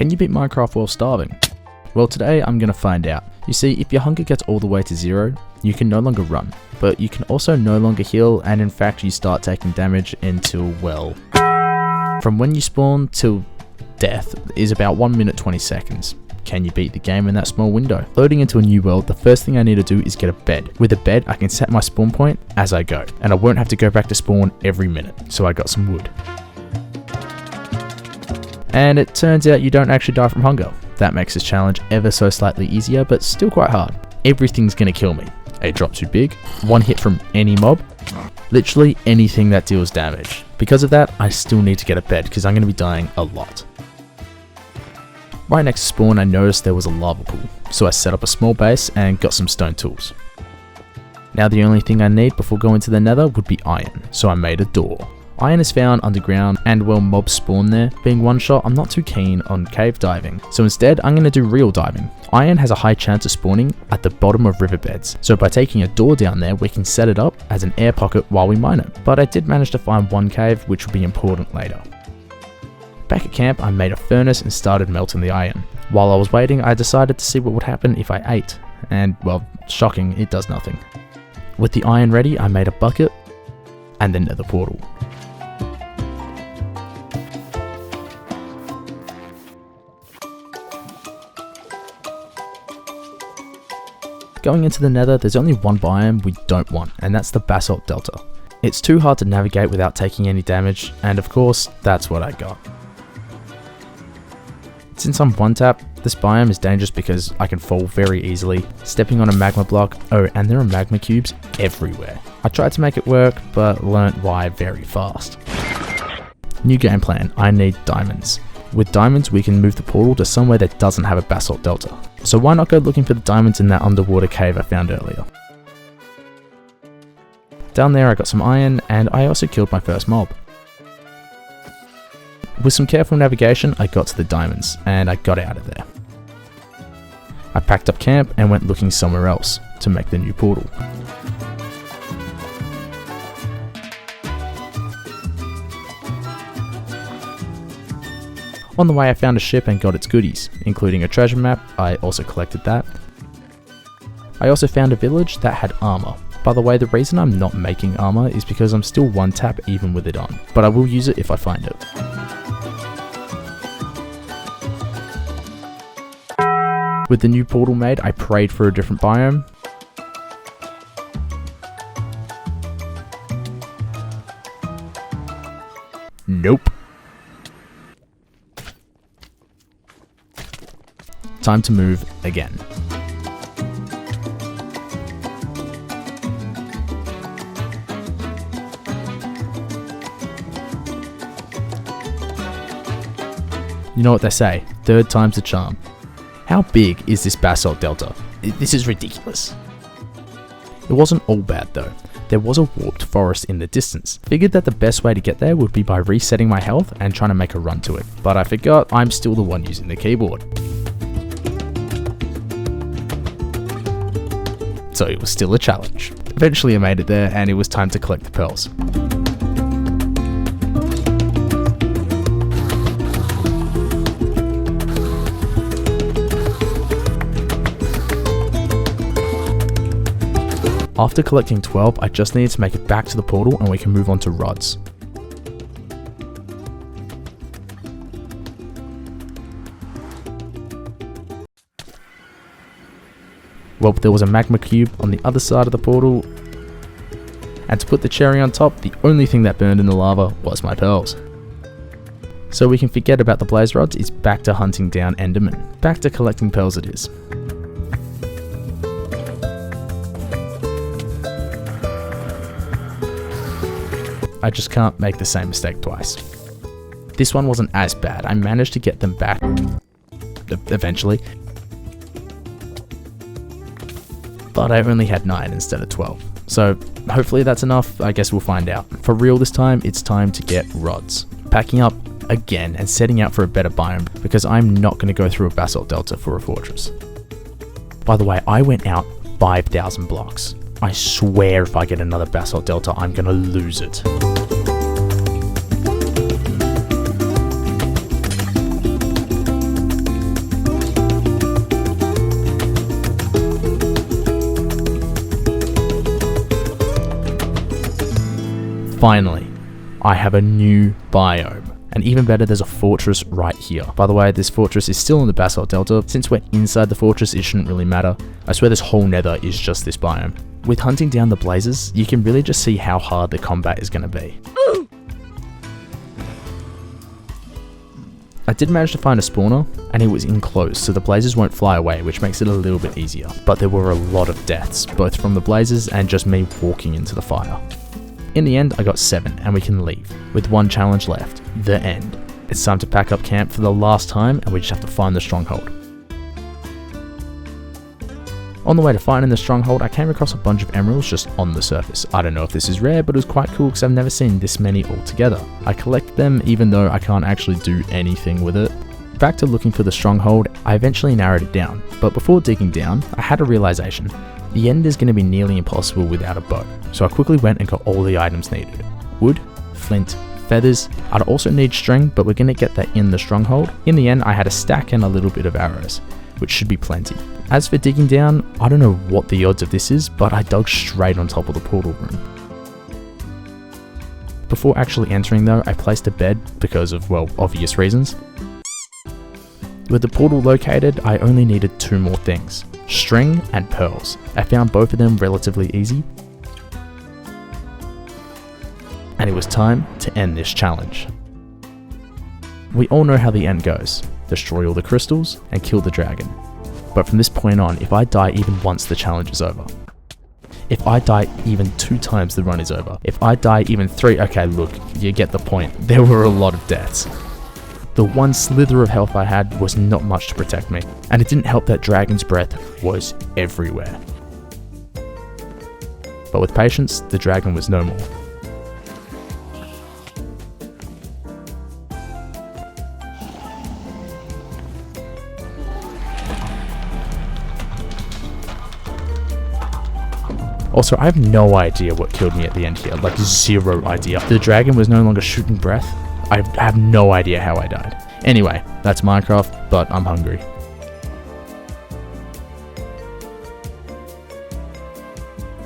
Can you beat Minecraft while starving? Well, today I'm gonna find out. You see, if your hunger gets all the way to 0, you can no longer run, but you can also no longer heal, and in fact you start taking damage until, well, from when you spawn till death is about 1 minute 20 seconds. Can you beat the game in that small window? Loading into a new world, the first thing I need to do is get a bed. With a bed, I can set my spawn point as I go, and I won't have to go back to spawn every minute, so I got some wood. And it turns out you don't actually die from hunger. That makes this challenge ever so slightly easier, but still quite hard. Everything's gonna kill me. A drop too big, one hit from any mob, literally anything that deals damage. Because of that, I still need to get a bed because I'm gonna be dying a lot. Right next to spawn, I noticed there was a lava pool, so I set up a small base and got some stone tools. Now the only thing I need before going to the nether would be iron, so I made a door. Iron is found underground, and while mobs spawn there, being one shot, I'm not too keen on cave diving, so instead I'm going to do real diving. Iron has a high chance of spawning at the bottom of riverbeds, so by taking a door down there we can set it up as an air pocket while we mine it, but I did manage to find one cave which will be important later. Back at camp, I made a furnace and started melting the iron. While I was waiting, I decided to see what would happen if I ate, and well, shocking, it does nothing. With the iron ready, I made a bucket and the nether portal. Going into the nether, there's only one biome we don't want, and that's the basalt delta. It's too hard to navigate without taking any damage, and of course, that's what I got. Since I'm one tap, this biome is dangerous because I can fall very easily, stepping on a magma block. Oh, and there are magma cubes everywhere. I tried to make it work, but learnt why very fast. New game plan, I need diamonds. With diamonds, we can move the portal to somewhere that doesn't have a basalt delta. So why not go looking for the diamonds in that underwater cave I found earlier? Down there I got some iron, and I also killed my first mob. With some careful navigation, I got to the diamonds, and I got out of there. I packed up camp and went looking somewhere else to make the new portal. On the way I found a ship and got its goodies, including a treasure map. I also collected that. I also found a village that had armor. By the way, the reason I'm not making armor is because I'm still one tap even with it on, but I will use it if I find it. With the new portal made, I prayed for a different biome. Nope. Time to move again. You know what they say, third time's the charm. How big is this basalt delta? This is ridiculous. It wasn't all bad though. There was a warped forest in the distance. Figured that the best way to get there would be by resetting my health and trying to make a run to it, but I forgot I'm still the one using the keyboard. So it was still a challenge. Eventually I made it there, and it was time to collect the pearls. After collecting 12, I just needed to make it back to the portal and we can move on to rods. Well, there was a magma cube on the other side of the portal, and to put the cherry on top, the only thing that burned in the lava was my pearls. So we can forget about the blaze rods, it's back to hunting down endermen. Back to collecting pearls it is. I just can't make the same mistake twice. This one wasn't as bad, I managed to get them back eventually. But I only had 9 instead of 12. So hopefully that's enough, I guess we'll find out. For real this time, it's time to get rods. Packing up again and setting out for a better biome because I'm not going to go through a basalt delta for a fortress. By the way, I went out 5,000 blocks. I swear if I get another basalt delta, I'm gonna lose it. Finally, I have a new biome. And even better, there's a fortress right here. By the way, this fortress is still in the Basalt Delta. Since we're inside the fortress, it shouldn't really matter. I swear this whole nether is just this biome. With hunting down the blazes, you can really just see how hard the combat is going to be. I did manage to find a spawner, and it was enclosed, so the blazes won't fly away, which makes it a little bit easier. But there were a lot of deaths, both from the blazes and just me walking into the fire. In the end, I got 7, and we can leave, with one challenge left, the end. It's time to pack up camp for the last time, and we just have to find the stronghold. On the way to finding the stronghold, I came across a bunch of emeralds just on the surface. I don't know if this is rare, but it was quite cool because I've never seen this many all together. I collected them even though I can't actually do anything with it. Back to looking for the stronghold, I eventually narrowed it down, but before digging down, I had a realization. The end is going to be nearly impossible without a bow, so I quickly went and got all the items needed. Wood, flint, feathers. I'd also need string, but we're going to get that in the stronghold. In the end, I had a stack and a little bit of arrows, which should be plenty. As for digging down, I don't know what the odds of this is, but I dug straight on top of the portal room. Before actually entering though, I placed a bed because of, well, obvious reasons. With the portal located, I only needed 2 more things. String and pearls. I found both of them relatively easy. And it was time to end this challenge. We all know how the end goes. Destroy all the crystals and kill the dragon. But from this point on, if I die even once, the challenge is over. If I die even 2 times, the run is over. If I die even 3, okay, look, you get the point. There were a lot of deaths. The one slither of health I had was not much to protect me, and it didn't help that dragon's breath was everywhere. But with patience, the dragon was no more. Also, I have no idea what killed me at the end here, like 0 idea. The dragon was no longer shooting breath. I have no idea how I died. Anyway, that's Minecraft, but I'm hungry.